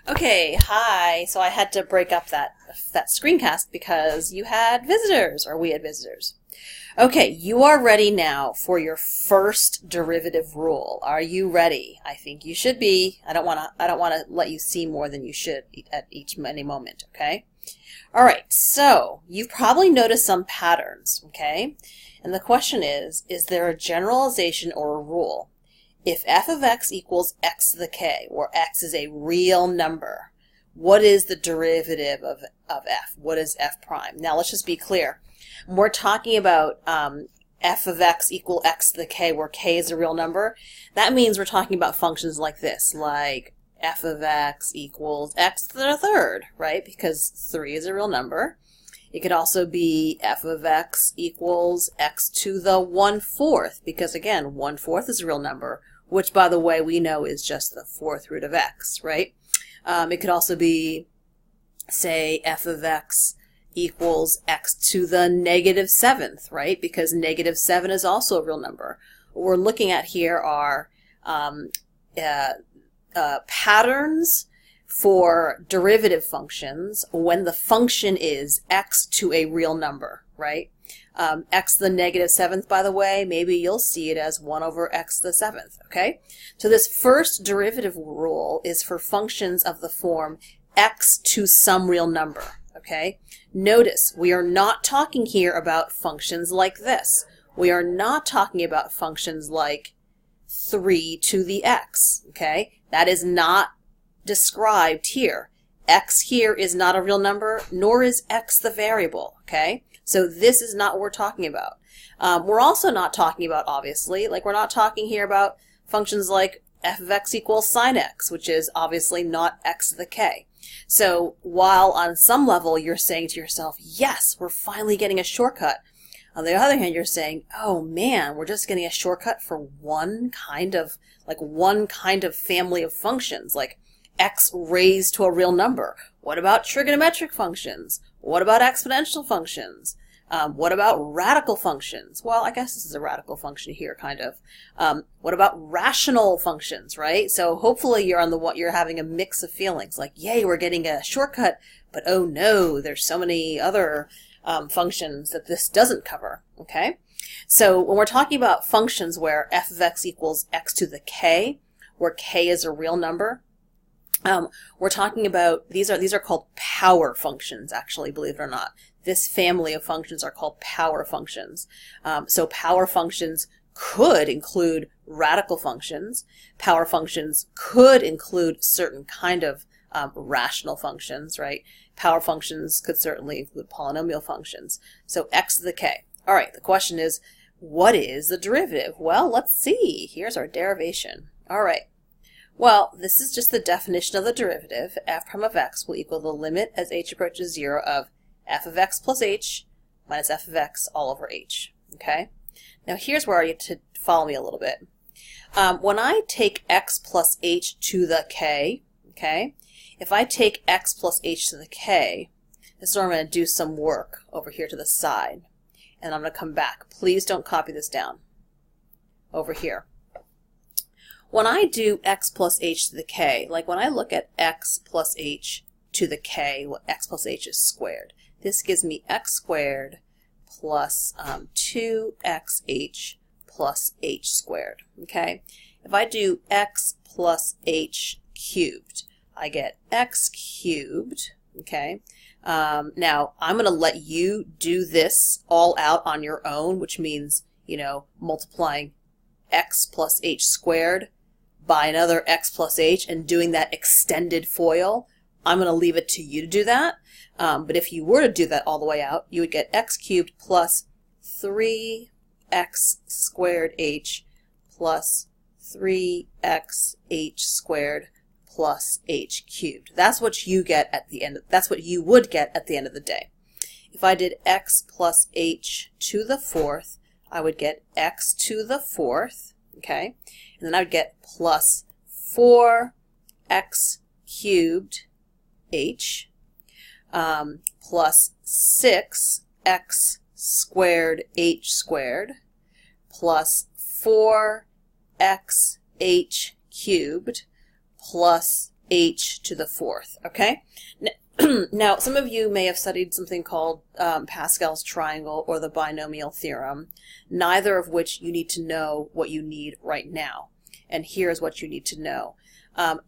Okay, hi. So I had to break up that screencast because you had visitors, or we had visitors. Okay, you are ready now for your first derivative rule. Are you ready? I think you should be. I don't want to let you see more than you should at any moment, okay? All right. So, you've probably noticed some patterns, okay? And the question is there a generalization or a rule? If f of x equals x to the k, where x is a real number, what is the derivative of f? What is f prime? Now let's just be clear. When we're talking about f of x equal x to the k, where k is a real number, that means we're talking about functions like this, like f of x equals x to the third, right? Because 3 is a real number. It could also be f of x equals x to the 1/4, because again, 1/4 is a real number, which, by the way, we know is just the 4th root of x, right? It could also be, say, f of x equals x to the -7th, right? Because -7 is also a real number. What we're looking at here are patterns for derivative functions when the function is x to a real number, right? X to the -7th, by the way, maybe you'll see it as 1 over x to the 7th, okay? So this first derivative rule is for functions of the form x to some real number, okay? Notice, we are not talking here about functions like this. We are not talking about functions like 3 to the x, okay? That is not described here. X here is not a real number, nor is x the variable, okay? So this is not what we're talking about. We're also not talking about, obviously, like we're not talking here about functions like f of x equals sine x, which is obviously not x to the k. So while on some level you're saying to yourself, yes, we're finally getting a shortcut, on the other hand, you're saying, oh man, we're just getting a shortcut for one kind of family of functions, like x raised to a real number. What about trigonometric functions? What about exponential functions? What about radical functions? Well, I guess this is a radical function here, kind of. What about rational functions, right? So hopefully you're having a mix of feelings, like, yay, we're getting a shortcut, but oh no, there's so many other functions that this doesn't cover, okay? So when we're talking about functions where f of x equals x to the k, where k is a real number, we're talking about, these are called power functions, actually, believe it or not. This family of functions are called power functions. So power functions could include radical functions. Power functions could include certain kind of rational functions, right? Power functions could certainly include polynomial functions. So x to the k. All right, the question is, what is the derivative? Well, let's see. Here's our derivation. All right. Well, this is just the definition of the derivative. F prime of x will equal the limit as h approaches 0 of f of x plus h minus f of x all over h. Okay? Now here's where you to follow me a little bit. When I take x plus h to the k, okay, if I take x plus h to the k, this is where I'm going to do some work over here to the side. And I'm going to come back. Please don't copy this down. Over here. When I do x plus h to the k, like when I look at x plus h to the k, well, x plus h is squared. This gives me x squared plus 2xh plus h squared, okay? If I do x plus h cubed, I get x cubed, okay? Now, I'm going to let you do this all out on your own, which means, you know, multiplying x plus h squared by another x plus h and doing that extended FOIL. I'm going to leave it to you to do that. But if you were to do that all the way out, you would get x cubed plus 3x squared h plus 3x h squared plus h cubed. That's what you get at the end. That's what you would get at the end of the day. If I did x plus h to the 4th, I would get x to the 4th, okay? And then I would get plus 4x cubed h plus 6x squared h squared plus 4x h cubed plus h to the fourth, okay? Now, some of you may have studied something called Pascal's triangle or the binomial theorem, neither of which you need to know what you need right now. And here's what you need to know.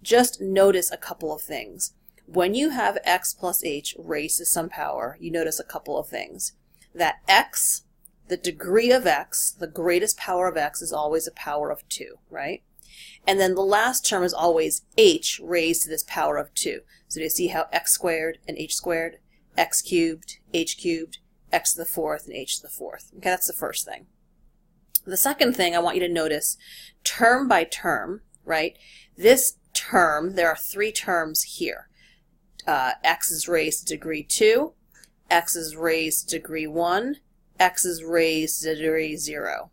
Just notice a couple of things. When you have x plus h raised to some power, you notice a couple of things. That x, the degree of x, the greatest power of x, is always a power of 2, right? And then the last term is always h raised to this power of 2. So do you see how x squared and h squared, x cubed, h cubed, x to the fourth, and h to the fourth? Okay, that's the first thing. The second thing I want you to notice, term by term, right? This term, there are 3 terms here. X is raised to degree 2, x is raised to degree 1, x is raised to degree 0.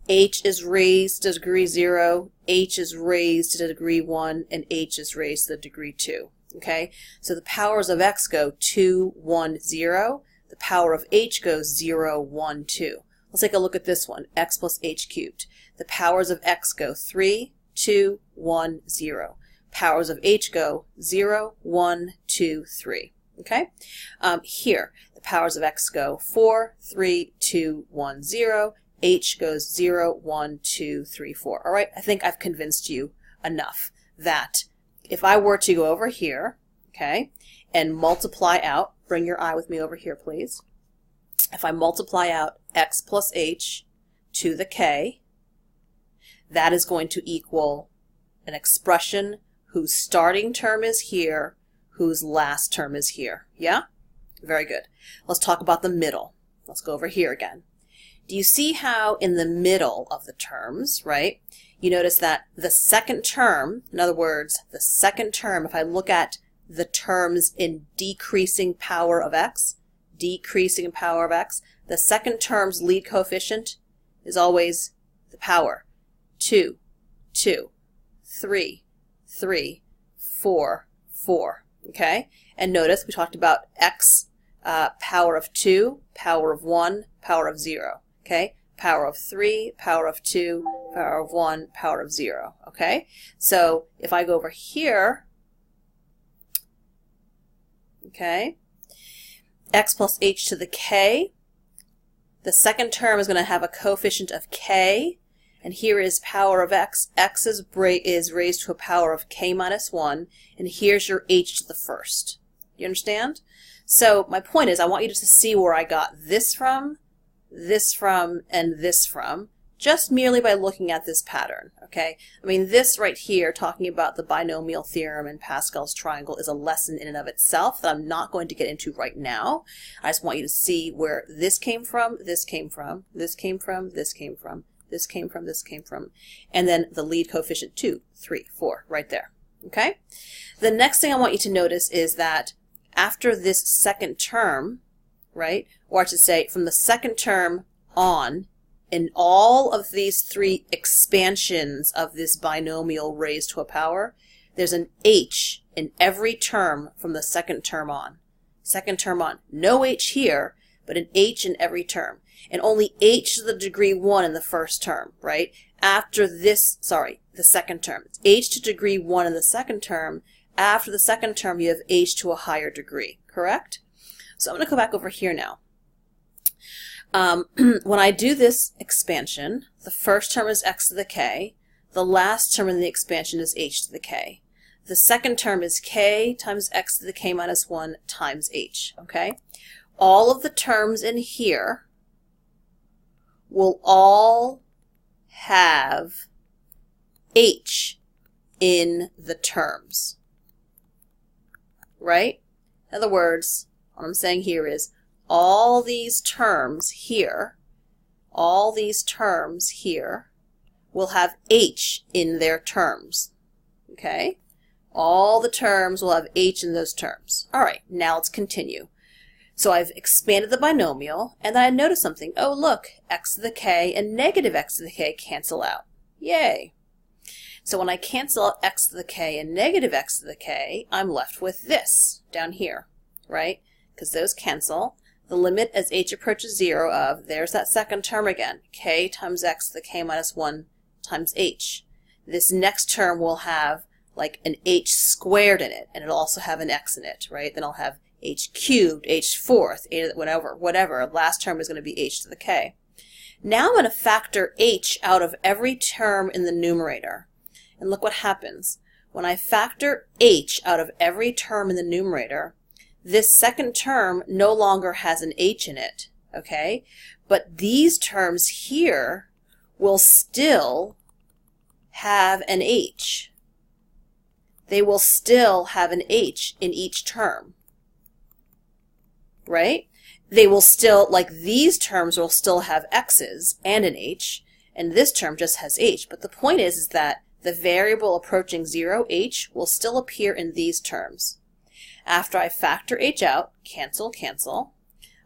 H is raised to degree 0, h is raised to degree 1, and h is raised to degree 2. Okay? So the powers of x go 2, 1, 0. The power of h goes 0, 1, 2. Let's take a look at this one, x plus h cubed. The powers of x go 3, 2, 1, 0. Powers of h go 0, 1, 2, 3. Okay? Here, the powers of x go 4, 3, 2, 1, 0. H goes 0, 1, 2, 3, 4. All right, I think I've convinced you enough that if I were to go over here, okay, and multiply out, bring your eye with me over here, please. If I multiply out x plus h to the k, that is going to equal an expression whose starting term is here, whose last term is here. Yeah? Very good. Let's talk about the middle. Let's go over here again. Do you see how in the middle of the terms, right, you notice that the second term, in other words, the second term, if I look at the terms in decreasing power of x, the second term's lead coefficient is always the power. 2, 2, 3, 3, 4, 4. Okay? And notice we talked about x, power of 2, power of 1, power of 0. Okay? Power of 3, power of 2, power of 1, power of 0. Okay? So if I go over here, okay, x plus h to the k, the second term is going to have a coefficient of k, and here is power of x. X is raised to a power of k minus 1, and here's your h to the first. You understand? So my point is I want you to see where I got this from, and this from, just merely by looking at this pattern, okay? I mean, this right here, talking about the binomial theorem and Pascal's triangle, is a lesson in and of itself that I'm not going to get into right now. I just want you to see where this came from, this came from, this came from, this came from, this came from, this came from, and then the lead coefficient 2, 3, 4, right there, okay? The next thing I want you to notice is that after this second term, right, or I should say from the second term on, in all of these 3 expansions of this binomial raised to a power, there's an h in every term from the second term on. Second term on. No h here, but an h in every term. And only h to the degree 1 in the first term, right? After this, the second term. It's h to degree 1 in the second term. After the second term, you have h to a higher degree, correct? So I'm going to go back over here now. When I do this expansion, the first term is x to the k. The last term in the expansion is h to the k. The second term is k times x to the k minus 1 times h, okay? All of the terms in here will all have h in the terms, right? In other words, what I'm saying here is all these terms here will have h in their terms, okay? All the terms will have h in those terms. All right, now let's continue. So I've expanded the binomial, and then I noticed something. Oh, look, x to the k and negative x to the k cancel out. Yay! So when I cancel out x to the k and negative x to the k, I'm left with this down here, right? Because those cancel. The limit as h approaches 0 of, there's that second term again, k times x to the k minus 1 times h. This next term will have like an h squared in it, and it'll also have an x in it, right? Then I'll have h cubed, h fourth, whatever. Last term is going to be h to the k. Now I'm going to factor h out of every term in the numerator. And look what happens. When I factor h out of every term in the numerator, this second term no longer has an h in it, okay? But these terms here will still have an h. They will still have an h in each term, right? They will still, like these terms will still have x's and an h, and this term just has h. But the point is that the variable approaching 0, h, will still appear in these terms. After I factor h out, cancel, cancel,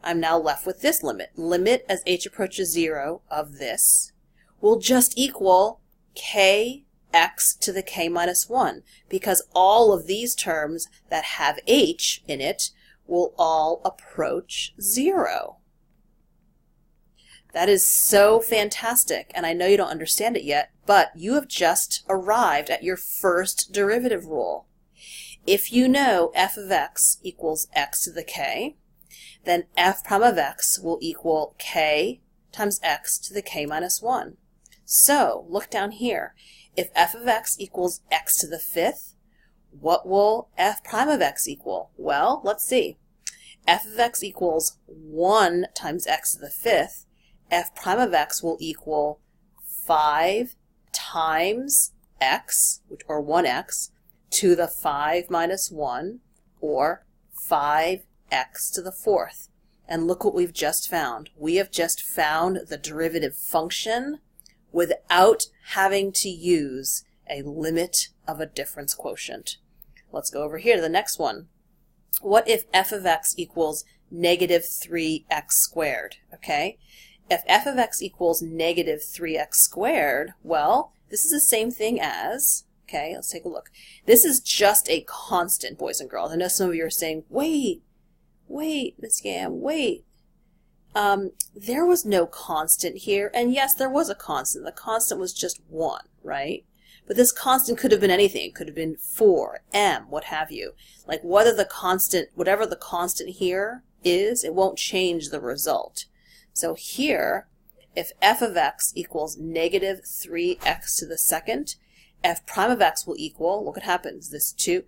I'm now left with this limit. Limit as h approaches 0 of this will just equal kx to the k minus 1, because all of these terms that have h in it will all approach 0. That is so fantastic, and I know you don't understand it yet, but you have just arrived at your first derivative rule. If you know f of x equals x to the k, then f prime of x will equal k times x to the k minus 1. So, look down here. If f of x equals x to the fifth, what will f prime of x equal? Well, let's see. F of x equals 1 times x to the fifth. F prime of x will equal 5 times x, or 1x, to the 5 minus 1, or 5x to the fourth. And look what we've just found. We have just found the derivative function without having to use a limit of a difference quotient. Let's go over here to the next one. What if f of x equals negative 3x squared? Okay? If f of x equals negative 3x squared, well, this is the same thing as, okay, let's take a look. This is just a constant, boys and girls. I know some of you are saying, wait, Miss Gam, wait. There was no constant here, and yes, there was a constant. The constant was just 1, right? But this constant could have been anything. It could have been 4, m, what have you. Like whatever the constant here is, it won't change the result. So here, if f of x equals negative 3x to the second, f prime of x will equal, look what happens, this 2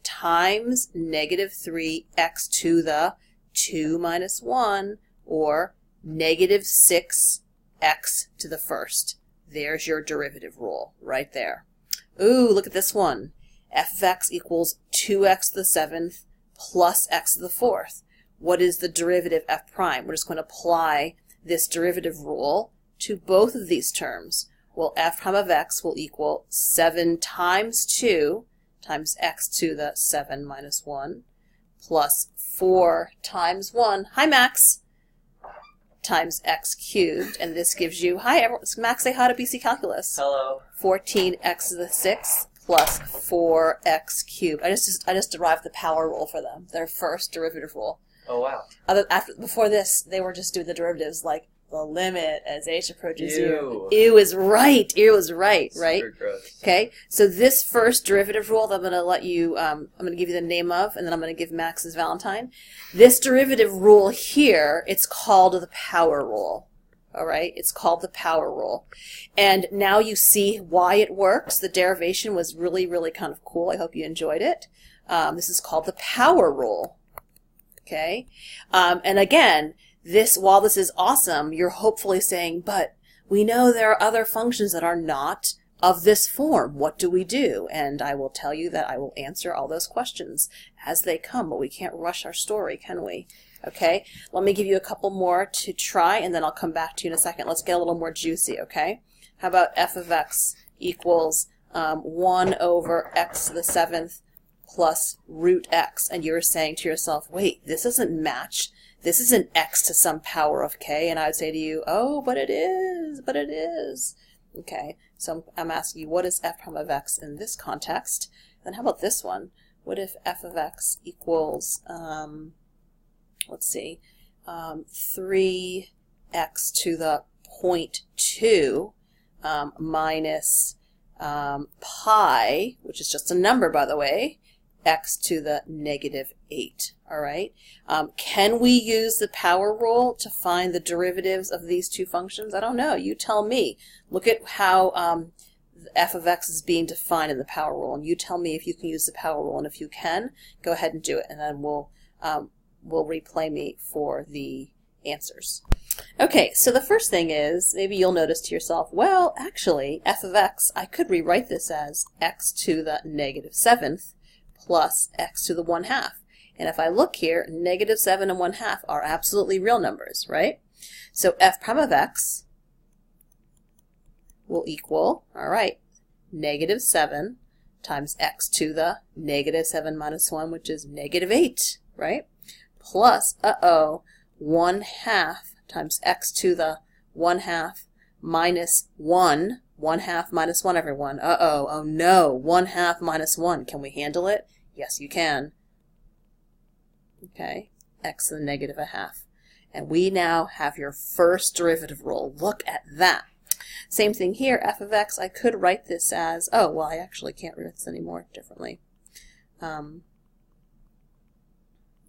times negative 3x to the 2 minus 1, or negative 6x to the first. There's your derivative rule right there. Ooh, look at this one. F of x equals 2x to the seventh plus x to the fourth. What is the derivative f prime? We're just going to apply this derivative rule to both of these terms. Well, f prime of x will equal 7 times 2 times x to the 7 minus 1 plus 4 times 1, hi Max, times x cubed, and this gives you, hi everyone, Max, say hi to BC Calculus. Hello. 14x to the 6th plus 4x cubed. I just derived the power rule for them, their first derivative rule. Oh wow. Before this, they were just doing the derivatives like the limit as h approaches 0. Ew. Ew is right. Ew is right, right? Super gross. Okay, so this first derivative rule that I'm going to let you, I'm going to give you the name of, and then I'm going to give Max's Valentine. This derivative rule here, it's called the power rule. All right, it's called the power rule. And now you see why it works. The derivation was really, really kind of cool. I hope you enjoyed it. This is called the power rule. Okay, and again, while this is awesome, you're hopefully saying, but we know there are other functions that are not of this form. What do we do? And I will tell you that I will answer all those questions as they come, but we can't rush our story, can we? Okay, let me give you a couple more to try, and then I'll come back to you in a second. Let's get a little more juicy, okay? How about f of x equals 1 over x to the 7th plus root x, and you're saying to yourself, wait, this doesn't match. This is an x to some power of k, and I would say to you, oh, but it is. Okay, so I'm asking you, what is f prime of x in this context? Then how about this one? What if f of x equals, let's see, 3x to the 0.2 minus pi, which is just a number, by the way, x to the negative 8. All right. Can we use the power rule to find the derivatives of these two functions? I don't know. You tell me. Look at how f of x is being defined in the power rule, and you tell me if you can use the power rule, and if you can, go ahead and do it, and then we'll replay me for the answers. Okay, so the first thing is, maybe you'll notice to yourself, well, actually, f of x, I could rewrite this as x to the negative 7th plus x to the 1/2. And if I look here, negative 7 and 1/2 are absolutely real numbers, right? So f prime of x will equal, all right, negative 7 times x to the negative 7 minus 1, which is negative 8, right? Plus, 1/2 times x to the 1/2 minus 1. 1/2 minus 1, everyone. Oh no, 1/2 minus 1. Can we handle it? Yes, you can. Okay, x to the negative 1/2. And we now have your first derivative rule. Look at that. Same thing here, f of x, I could write this as, oh, well, I actually can't write this anymore differently.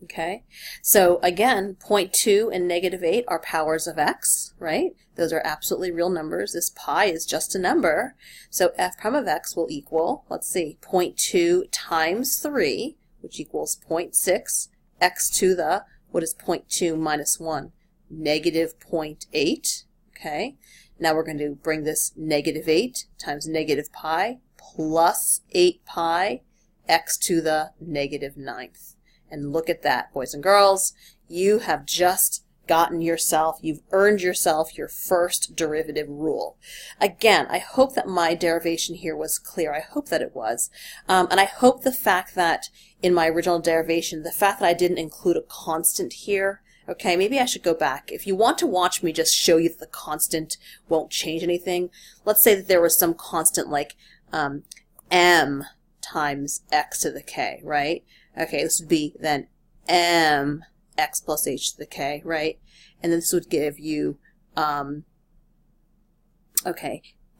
Okay, so again, 0.2 and negative 8 are powers of x, right? Those are absolutely real numbers. This pi is just a number. So f prime of x will equal, let's see, 0.2 times 3, which equals 0.6, x to the, what is 0.2 minus 1? Negative 0.8, okay? Now we're going to bring this negative 8 times negative pi plus 8 pi x to the negative 9th. And look at that, boys and girls. You have just gotten yourself, you've earned yourself your first derivative rule. Again, I hope that my derivation here was clear. I hope that it was. And I hope the fact that in my original derivation, the fact that I didn't include a constant here, okay, maybe I should go back. If you want to watch me just show you that the constant won't change anything, let's say that there was some constant like m times x to the k, right? Okay, this would be then m x plus h to the k, right? And then this would give you, okay,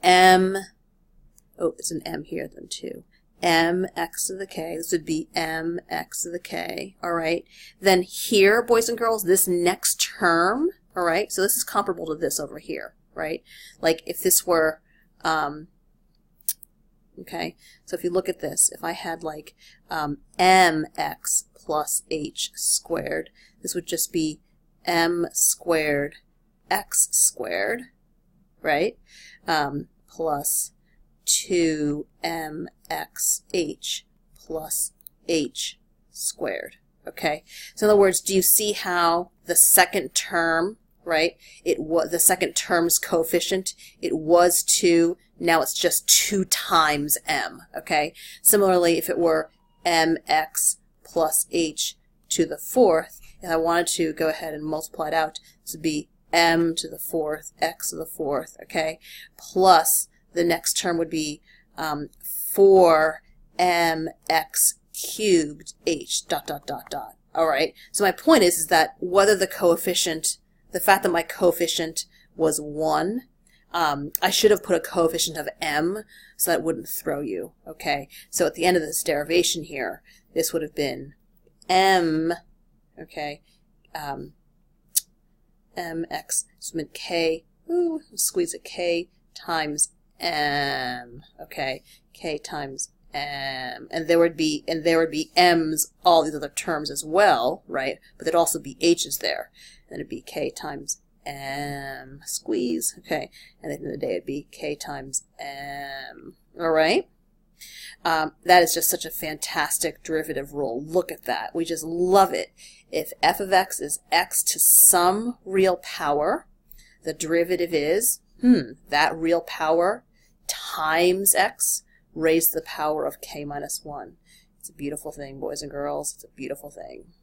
it's an m here then too. M x to the k, this would be m x to the k, all right? Then here, boys and girls, this next term, all right? So this is comparable to this over here, right? Like if this were, okay, so if you look at this, if I had like mx plus h squared, this would just be m squared x squared, right? Plus 2mxh plus h squared, okay? So in other words, do you see how the second term, right, the second term's coefficient, it was 2, now it's just 2 times m, okay? Similarly, if it were mx plus h to the 4th, if I wanted to go ahead and multiply it out, this would be m to the 4th, x to the 4th, okay? Plus the next term would be 4mx cubed h dot dot dot dot. All right. So my point is that whether the coefficient, the fact that my coefficient was 1, I should have put a coefficient of m so that it wouldn't throw you. Okay. So at the end of this derivation here, this would have been m, okay, mx, so meant k, squeeze a k times m, okay, k times m, and there would be m's, all these other terms as well, right? But there'd also be h's there, and then it'd be k times m, squeeze, okay, and at the end of the day it'd be k times m, all right? That is just such a fantastic derivative rule. Look at that. We just love it. If f of x is x to some real power, the derivative is, that real power times x raised to the power of k minus 1. It's a beautiful thing, boys and girls. It's a beautiful thing.